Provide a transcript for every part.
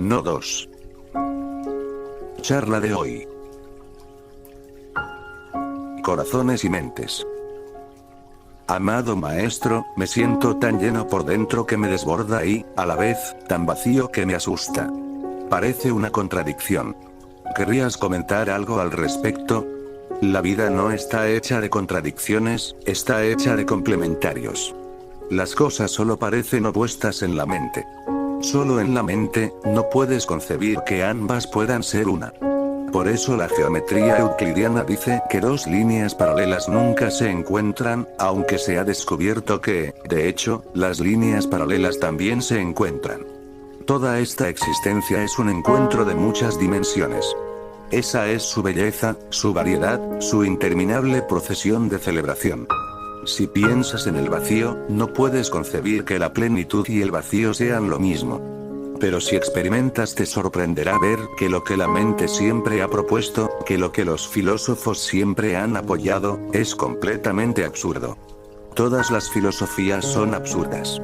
no dos. Charla de hoy. Corazones y mentes. Amado maestro, me siento tan lleno por dentro que me desborda y, a la vez, tan vacío que me asusta. Parece una contradicción. ¿Querrías comentar algo al respecto? La vida no está hecha de contradicciones, está hecha de complementarios. Las cosas solo parecen opuestas en la mente. Solo en la mente, no puedes concebir que ambas puedan ser una. Por eso la geometría euclidiana dice que dos líneas paralelas nunca se encuentran, aunque se ha descubierto que, de hecho, las líneas paralelas también se encuentran. Toda esta existencia es un encuentro de muchas dimensiones. Esa es su belleza, su variedad, su interminable procesión de celebración. Si piensas en el vacío, no puedes concebir que la plenitud y el vacío sean lo mismo. Pero si experimentas te sorprenderá ver que lo que la mente siempre ha propuesto, que lo que los filósofos siempre han apoyado, es completamente absurdo. Todas las filosofías son absurdas.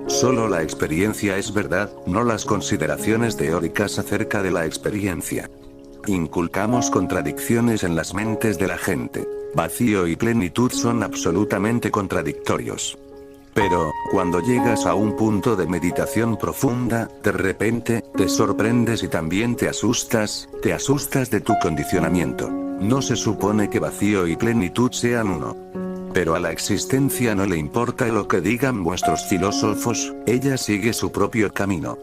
Solo la experiencia es verdad, no las consideraciones teóricas acerca de la experiencia. Inculcamos contradicciones en las mentes de la gente. Vacío y plenitud son absolutamente contradictorios. Pero, cuando llegas a un punto de meditación profunda, de repente, te sorprendes y también te asustas de tu condicionamiento. No se supone que vacío y plenitud sean uno. Pero a la existencia no le importa lo que digan vuestros filósofos, ella sigue su propio camino.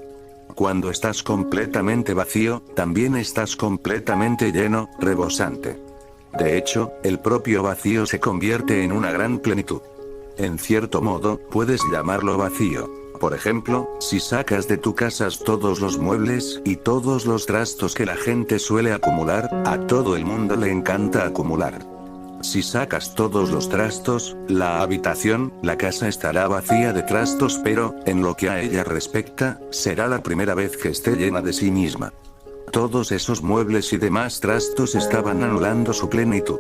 Cuando estás completamente vacío, también estás completamente lleno, rebosante. De hecho, el propio vacío se convierte en una gran plenitud. En cierto modo, puedes llamarlo vacío. Por ejemplo, si sacas de tu casa todos los muebles y todos los trastos que la gente suele acumular, a todo el mundo le encanta acumular. Si sacas todos los trastos, la habitación, la casa estará vacía de trastos, pero, en lo que a ella respecta, será la primera vez que esté llena de sí misma. Todos esos muebles y demás trastos estaban anulando su plenitud.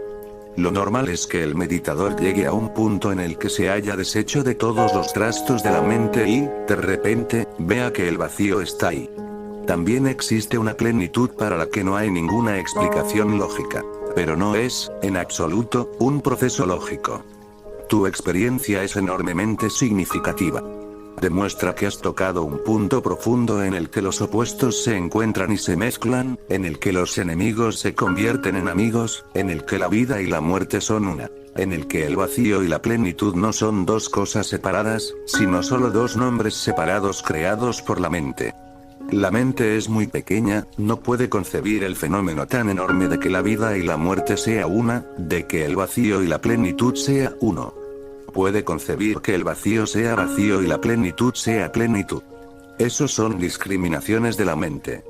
Lo normal es que el meditador llegue a un punto en el que se haya deshecho de todos los trastos de la mente y, de repente, vea que el vacío está ahí. También existe una plenitud para la que no hay ninguna explicación lógica. Pero no es, en absoluto, un proceso lógico. Tu experiencia es enormemente significativa. Demuestra que has tocado un punto profundo en el que los opuestos se encuentran y se mezclan, en el que los enemigos se convierten en amigos, en el que la vida y la muerte son una, en el que el vacío y la plenitud no son dos cosas separadas, sino solo dos nombres separados creados por la mente. La mente es muy pequeña, no puede concebir el fenómeno tan enorme de que la vida y la muerte sea una, de que el vacío y la plenitud sea uno. Puede concebir que el vacío sea vacío y la plenitud sea plenitud. Esos son discriminaciones de la mente.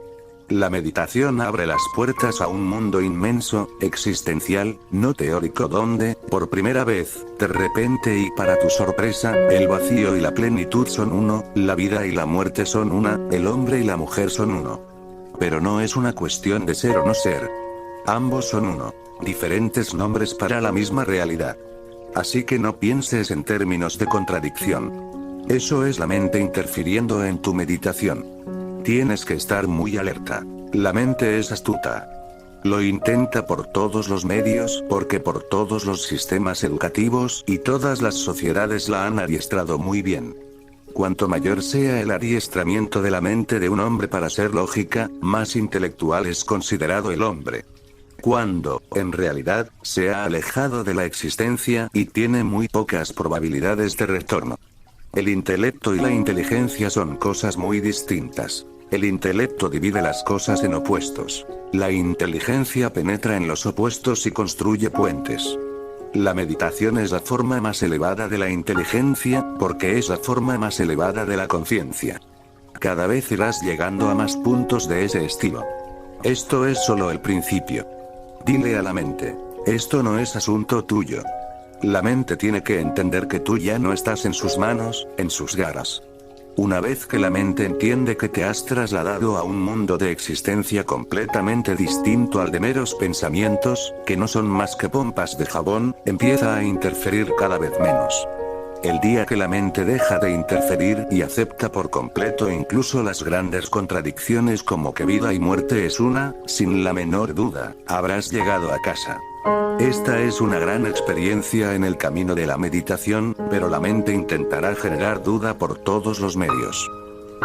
La meditación abre las puertas a un mundo inmenso, existencial, no teórico donde, por primera vez, de repente y para tu sorpresa, el vacío y la plenitud son uno, la vida y la muerte son una, el hombre y la mujer son uno. Pero no es una cuestión de ser o no ser. Ambos son uno, diferentes nombres para la misma realidad. Así que no pienses en términos de contradicción. Eso es la mente interfiriendo en tu meditación. Tienes que estar muy alerta. La mente es astuta. Lo intenta por todos los medios, porque por todos los sistemas educativos y todas las sociedades la han adiestrado muy bien. Cuanto mayor sea el adiestramiento de la mente de un hombre para ser lógica, más intelectual es considerado el hombre. Cuando, en realidad, se ha alejado de la existencia y tiene muy pocas probabilidades de retorno. El intelecto y la inteligencia son cosas muy distintas. El intelecto divide las cosas en opuestos. La inteligencia penetra en los opuestos y construye puentes. La meditación es la forma más elevada de la inteligencia, porque es la forma más elevada de la conciencia. Cada vez irás llegando a más puntos de ese estilo. Esto es solo el principio. Dile a la mente, esto no es asunto tuyo. La mente tiene que entender que tú ya no estás en sus manos, en sus garras. Una vez que la mente entiende que te has trasladado a un mundo de existencia completamente distinto al de meros pensamientos, que no son más que pompas de jabón, empieza a interferir cada vez menos. El día que la mente deja de interferir y acepta por completo incluso las grandes contradicciones como que vida y muerte es una, sin la menor duda, habrás llegado a casa. Esta es una gran experiencia en el camino de la meditación, pero la mente intentará generar duda por todos los medios.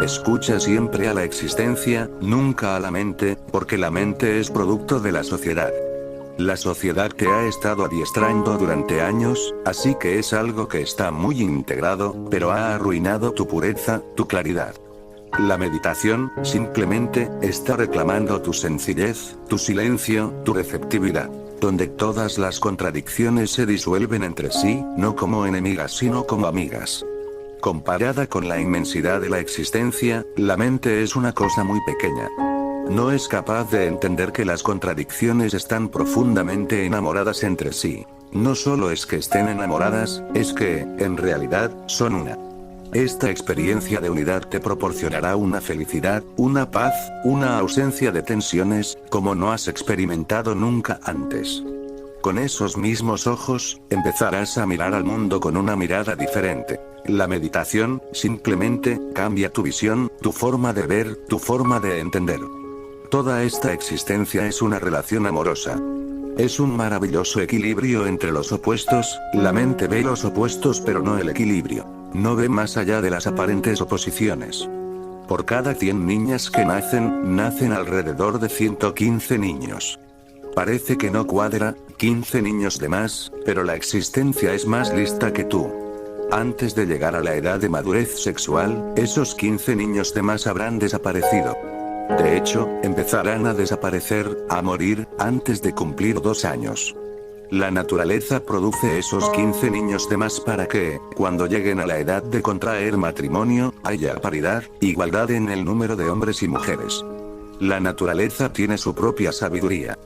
Escucha siempre a la existencia, nunca a la mente, porque la mente es producto de la sociedad. La sociedad te ha estado adiestrando durante años, así que es algo que está muy integrado, pero ha arruinado tu pureza, tu claridad. La meditación, simplemente, está reclamando tu sencillez, tu silencio, tu receptividad, donde todas las contradicciones se disuelven entre sí, no como enemigas sino como amigas. Comparada con la inmensidad de la existencia, la mente es una cosa muy pequeña. No es capaz de entender que las contradicciones están profundamente enamoradas entre sí. No solo es que estén enamoradas, es que, en realidad, son una. Esta experiencia de unidad te proporcionará una felicidad, una paz, una ausencia de tensiones, como no has experimentado nunca antes. Con esos mismos ojos, empezarás a mirar al mundo con una mirada diferente. La meditación, simplemente, cambia tu visión, tu forma de ver, tu forma de entender. Toda esta existencia es una relación amorosa. Es un maravilloso equilibrio entre los opuestos, la mente ve los opuestos pero no el equilibrio. No ve más allá de las aparentes oposiciones. Por cada 100 niñas que nacen alrededor de 115 niños. Parece que no cuadra, 15 niños de más, pero la existencia es más lista que tú. Antes de llegar a la edad de madurez sexual, esos 15 niños de más habrán desaparecido. De hecho, empezarán a desaparecer, a morir, antes de cumplir 2 años. La naturaleza produce esos 15 niños de más para que, cuando lleguen a la edad de contraer matrimonio, haya paridad, igualdad en el número de hombres y mujeres. La naturaleza tiene su propia sabiduría.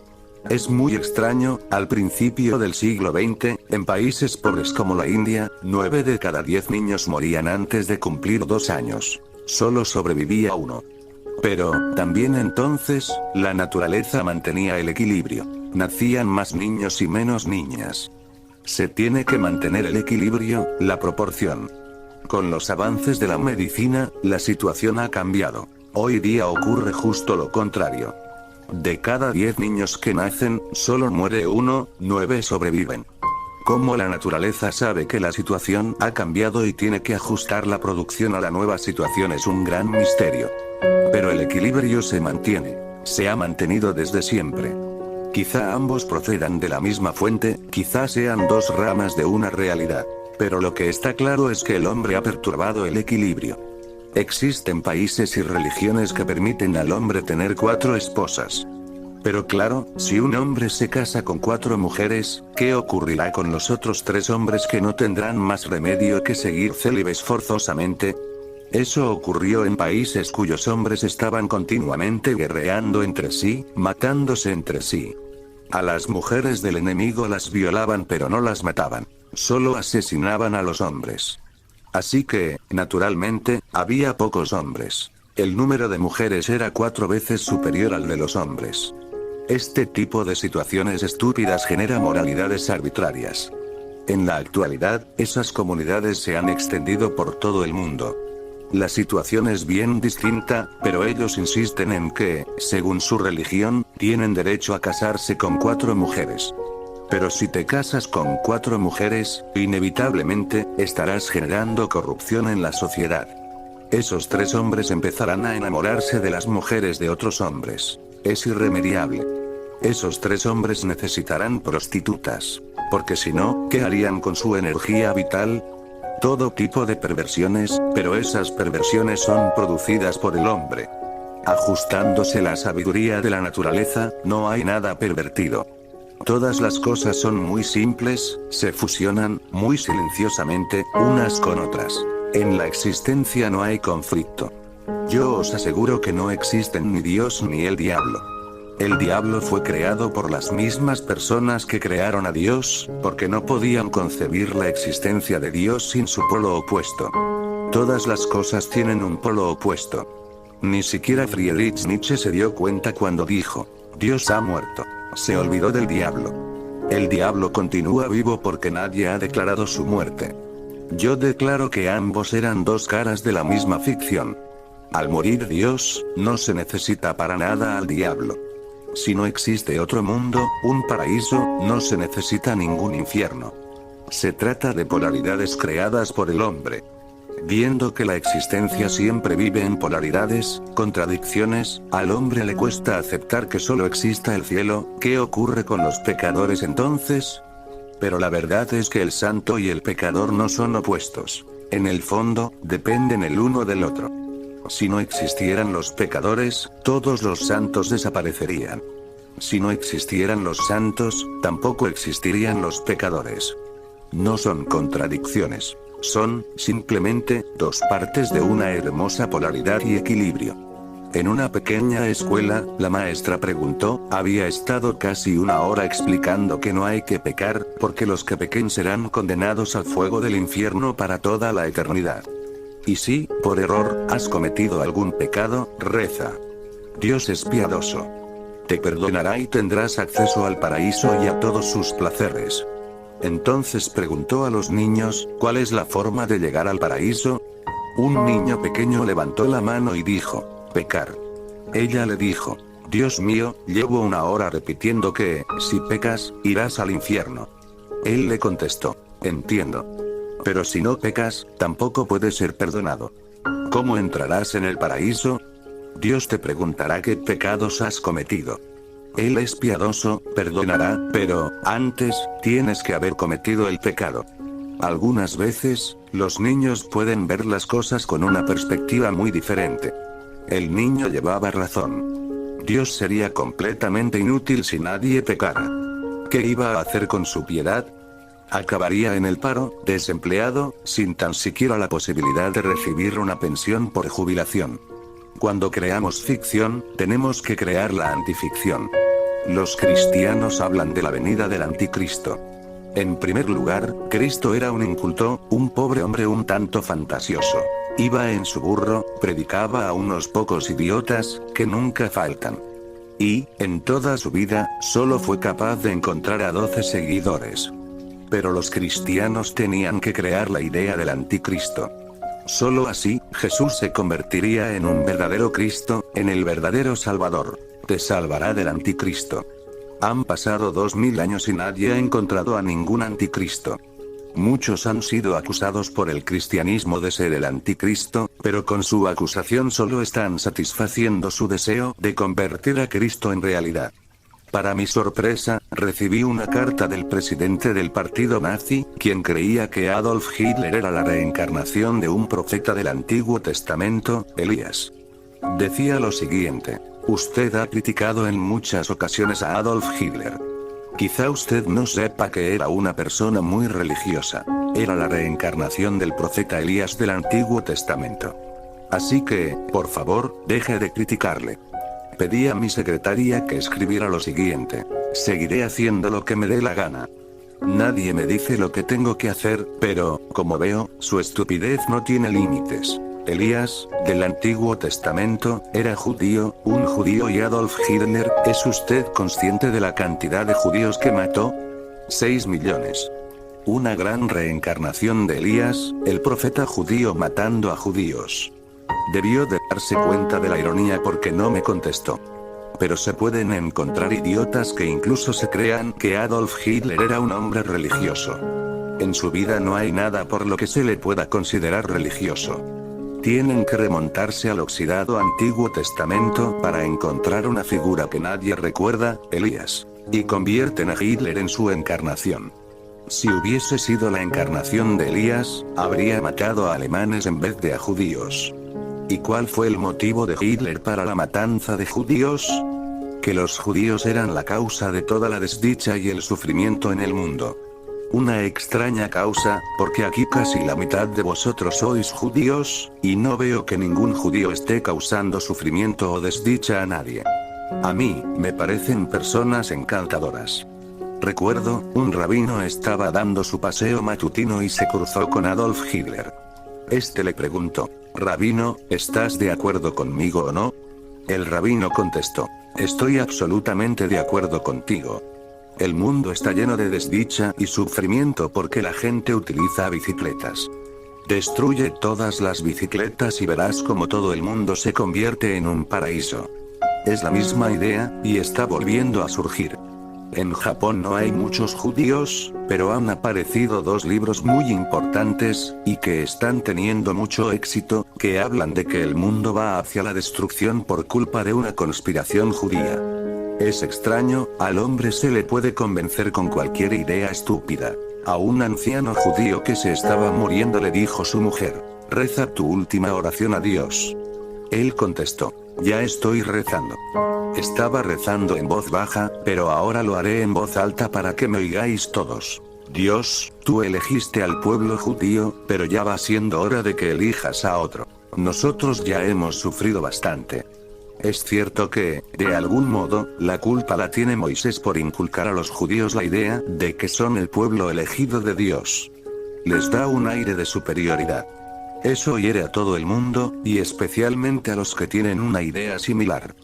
Es muy extraño, al principio del siglo XX, en países pobres como la India, 9 de cada 10 niños morían antes de cumplir 2 años. Solo sobrevivía uno. Pero, también entonces, la naturaleza mantenía el equilibrio. Nacían más niños y menos niñas. Se tiene que mantener el equilibrio, la proporción. Con los avances de la medicina, la situación ha cambiado. Hoy día ocurre justo lo contrario. De cada 10 niños que nacen, solo muere uno, 9 sobreviven. Cómo la naturaleza sabe que la situación ha cambiado y tiene que ajustar la producción a la nueva situación es un gran misterio. Pero el equilibrio se mantiene. Se ha mantenido desde siempre. Quizá ambos procedan de la misma fuente, quizá sean dos ramas de una realidad. Pero lo que está claro es que el hombre ha perturbado el equilibrio. Existen países y religiones que permiten al hombre tener 4 esposas. Pero claro, si un hombre se casa con 4 mujeres, ¿qué ocurrirá con los otros 3 hombres que no tendrán más remedio que seguir célibes forzosamente? Eso ocurrió en países cuyos hombres estaban continuamente guerreando entre sí, matándose entre sí. A las mujeres del enemigo las violaban pero no las mataban. Solo asesinaban a los hombres. Así que, naturalmente, había pocos hombres. El número de mujeres era 4 veces superior al de los hombres. Este tipo de situaciones estúpidas genera moralidades arbitrarias. En la actualidad, esas comunidades se han extendido por todo el mundo. La situación es bien distinta, pero ellos insisten en que, según su religión, tienen derecho a casarse con 4 mujeres. Pero si te casas con 4 mujeres, inevitablemente, estarás generando corrupción en la sociedad. Esos 3 hombres empezarán a enamorarse de las mujeres de otros hombres. Es irremediable. Esos 3 hombres necesitarán prostitutas. Porque si no, ¿qué harían con su energía vital? Todo tipo de perversiones, pero esas perversiones son producidas por el hombre. Ajustándose la sabiduría de la naturaleza, no hay nada pervertido. Todas las cosas son muy simples, se fusionan, muy silenciosamente, unas con otras. En la existencia no hay conflicto. Yo os aseguro que no existen ni Dios ni el diablo. El diablo fue creado por las mismas personas que crearon a Dios, porque no podían concebir la existencia de Dios sin su polo opuesto. Todas las cosas tienen un polo opuesto. Ni siquiera Friedrich Nietzsche se dio cuenta cuando dijo, Dios ha muerto. Se olvidó del diablo. El diablo continúa vivo porque nadie ha declarado su muerte. Yo declaro que ambos eran dos caras de la misma ficción. Al morir Dios, no se necesita para nada al diablo. Si no existe otro mundo, un paraíso, no se necesita ningún infierno. Se trata de polaridades creadas por el hombre. Viendo que la existencia siempre vive en polaridades, contradicciones, al hombre le cuesta aceptar que solo exista el cielo. ¿Qué ocurre con los pecadores entonces? Pero la verdad es que el santo y el pecador no son opuestos. En el fondo, dependen el uno del otro. Si no existieran los pecadores, todos los santos desaparecerían. Si no existieran los santos, tampoco existirían los pecadores. No son contradicciones. Son, simplemente, dos partes de una hermosa polaridad y equilibrio. En una pequeña escuela, la maestra preguntó, había estado casi una hora explicando que no hay que pecar, porque los que pequen serán condenados al fuego del infierno para toda la eternidad. Y si, por error, has cometido algún pecado, reza. Dios es piadoso. Te perdonará y tendrás acceso al paraíso y a todos sus placeres. Entonces preguntó a los niños, ¿cuál es la forma de llegar al paraíso? Un niño pequeño levantó la mano y dijo, pecar. Ella le dijo, Dios mío, llevo una hora repitiendo que, si pecas, irás al infierno. Él le contestó, entiendo. Pero si no pecas, tampoco puedes ser perdonado. ¿Cómo entrarás en el paraíso? Dios te preguntará qué pecados has cometido. Él es piadoso, perdonará, pero, antes, tienes que haber cometido el pecado. Algunas veces, los niños pueden ver las cosas con una perspectiva muy diferente. El niño llevaba razón. Dios sería completamente inútil si nadie pecara. ¿Qué iba a hacer con su piedad? Acabaría en el paro, desempleado, sin tan siquiera la posibilidad de recibir una pensión por jubilación. Cuando creamos ficción, tenemos que crear la antificción. Los cristianos hablan de la venida del anticristo. En primer lugar, Cristo era un inculto, un pobre hombre un tanto fantasioso. Iba en su burro, predicaba a unos pocos idiotas, que nunca faltan. Y, en toda su vida, solo fue capaz de encontrar a 12 seguidores. Pero los cristianos tenían que crear la idea del anticristo. Solo así, Jesús se convertiría en un verdadero Cristo, en el verdadero Salvador. Te salvará del anticristo. Han pasado 2000 años y nadie ha encontrado a ningún anticristo. Muchos han sido acusados por el cristianismo de ser el anticristo, pero con su acusación solo están satisfaciendo su deseo de convertir a Cristo en realidad. Para mi sorpresa, recibí una carta del presidente del partido nazi, quien creía que Adolf Hitler era la reencarnación de un profeta del Antiguo Testamento, Elías. Decía lo siguiente: usted ha criticado en muchas ocasiones a Adolf Hitler. Quizá usted no sepa que era una persona muy religiosa. Era la reencarnación del profeta Elías del Antiguo Testamento. Así que, por favor, deje de criticarle. Pedí a mi secretaria que escribiera lo siguiente: seguiré haciendo lo que me dé la gana. Nadie me dice lo que tengo que hacer, pero, como veo, su estupidez no tiene límites. Elías, del Antiguo Testamento, era judío, un judío, y Adolf Hitler, ¿es usted consciente de la cantidad de judíos que mató? 6 millones. Una gran reencarnación de Elías, el profeta judío matando a judíos. Debió de darse cuenta de la ironía porque no me contestó. Pero se pueden encontrar idiotas que incluso se crean que Adolf Hitler era un hombre religioso. En su vida no hay nada por lo que se le pueda considerar religioso. Tienen que remontarse al oxidado Antiguo Testamento para encontrar una figura que nadie recuerda, Elías. Y convierten a Hitler en su encarnación. Si hubiese sido la encarnación de Elías, habría matado a alemanes en vez de a judíos. ¿Y cuál fue el motivo de Hitler para la matanza de judíos? Que los judíos eran la causa de toda la desdicha y el sufrimiento en el mundo. Una extraña causa, porque aquí casi la mitad de vosotros sois judíos, y no veo que ningún judío esté causando sufrimiento o desdicha a nadie. A mí, me parecen personas encantadoras. Recuerdo, un rabino estaba dando su paseo matutino y se cruzó con Adolf Hitler. Este le preguntó: Rabino, ¿estás de acuerdo conmigo o no? El rabino contestó: estoy absolutamente de acuerdo contigo. El mundo está lleno de desdicha y sufrimiento porque la gente utiliza bicicletas. Destruye todas las bicicletas y verás como todo el mundo se convierte en un paraíso. Es la misma idea, y está volviendo a surgir. En Japón no hay muchos judíos, pero han aparecido dos libros muy importantes, y que están teniendo mucho éxito, que hablan de que el mundo va hacia la destrucción por culpa de una conspiración judía. Es extraño, al hombre se le puede convencer con cualquier idea estúpida. A un anciano judío que se estaba muriendo le dijo su mujer: reza tu última oración a Dios. Él contestó: ya estoy rezando. Estaba rezando en voz baja, pero ahora lo haré en voz alta para que me oigáis todos. Dios, tú elegiste al pueblo judío, pero ya va siendo hora de que elijas a otro. Nosotros ya hemos sufrido bastante. Es cierto que, de algún modo, la culpa la tiene Moisés por inculcar a los judíos la idea de que son el pueblo elegido de Dios. Les da un aire de superioridad. Eso hiere a todo el mundo, y especialmente a los que tienen una idea similar.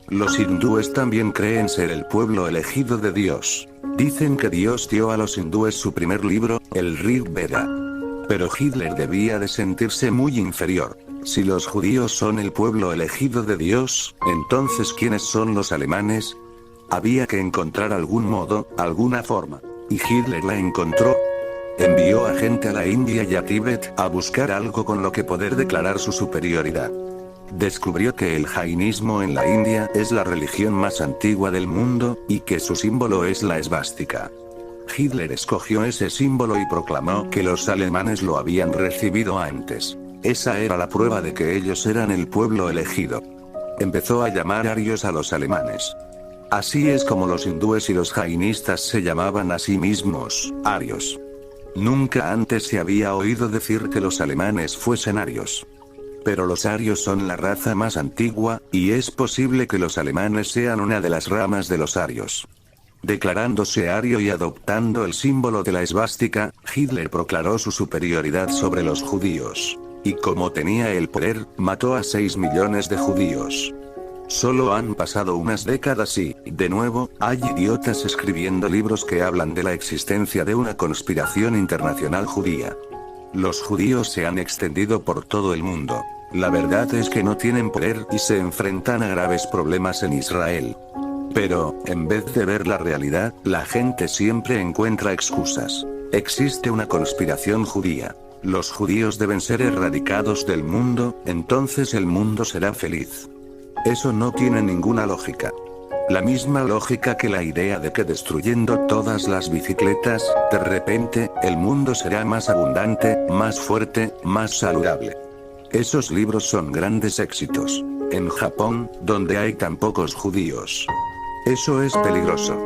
Los hindúes también creen ser el pueblo elegido de Dios. Dicen que Dios dio a los hindúes su primer libro, el Rig Veda. Pero Hitler debía de sentirse muy inferior. Si los judíos son el pueblo elegido de Dios, entonces ¿quiénes son los alemanes? Había que encontrar algún modo, alguna forma. Y Hitler la encontró. Envió a gente a la India y a Tíbet a buscar algo con lo que poder declarar su superioridad. Descubrió que el jainismo en la India es la religión más antigua del mundo, y que su símbolo es la esvástica. Hitler escogió ese símbolo y proclamó que los alemanes lo habían recibido antes. Esa era la prueba de que ellos eran el pueblo elegido. Empezó a llamar arios a los alemanes. Así es como los hindúes y los jainistas se llamaban a sí mismos, arios. Nunca antes se había oído decir que los alemanes fuesen arios. Pero los arios son la raza más antigua, y es posible que los alemanes sean una de las ramas de los arios. Declarándose ario y adoptando el símbolo de la esvástica, Hitler proclamó su superioridad sobre los judíos. Y como tenía el poder, mató a 6 millones de judíos. Solo han pasado unas décadas y, de nuevo, hay idiotas escribiendo libros que hablan de la existencia de una conspiración internacional judía. Los judíos se han extendido por todo el mundo. La verdad es que no tienen poder y se enfrentan a graves problemas en Israel. Pero, en vez de ver la realidad, la gente siempre encuentra excusas. Existe una conspiración judía. Los judíos deben ser erradicados del mundo, entonces el mundo será feliz. Eso no tiene ninguna lógica. La misma lógica que la idea de que destruyendo todas las bicicletas, de repente, el mundo será más abundante, más fuerte, más saludable. Esos libros son grandes éxitos. En Japón, donde hay tan pocos judíos. Eso es peligroso.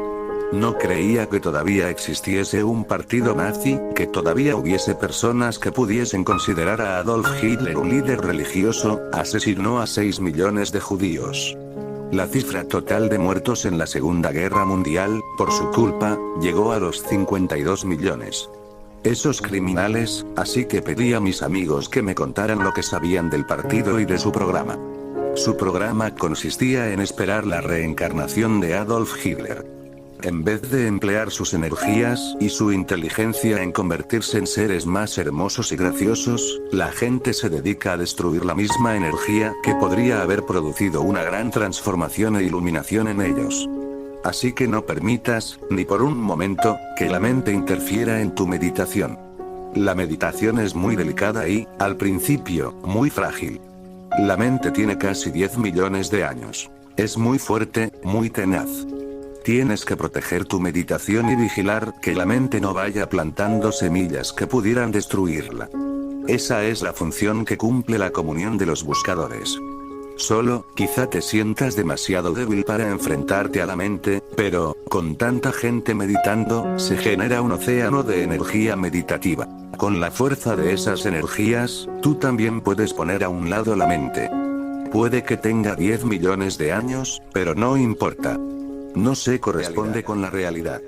No creía que todavía existiese un partido nazi, que todavía hubiese personas que pudiesen considerar a Adolf Hitler un líder religioso. Asesinó a 6 millones de judíos. La cifra total de muertos en la Segunda Guerra Mundial, por su culpa, llegó a los 52 millones. Esos criminales, así que pedí a mis amigos que me contaran lo que sabían del partido y de su programa. Su programa consistía en esperar la reencarnación de Adolf Hitler. En vez de emplear sus energías y su inteligencia en convertirse en seres más hermosos y graciosos, la gente se dedica a destruir la misma energía que podría haber producido una gran transformación e iluminación en ellos. Así que no permitas, ni por un momento, que la mente interfiera en tu meditación. La meditación es muy delicada y, al principio, muy frágil. La mente tiene casi 10 millones de años. Es muy fuerte, muy tenaz. Tienes que proteger tu meditación y vigilar que la mente no vaya plantando semillas que pudieran destruirla. Esa es la función que cumple la comunión de los buscadores. Solo, quizá te sientas demasiado débil para enfrentarte a la mente, pero, con tanta gente meditando, se genera un océano de energía meditativa. Con la fuerza de esas energías, tú también puedes poner a un lado la mente. Puede que tenga 10 millones de años, pero no importa. No se corresponde con la realidad.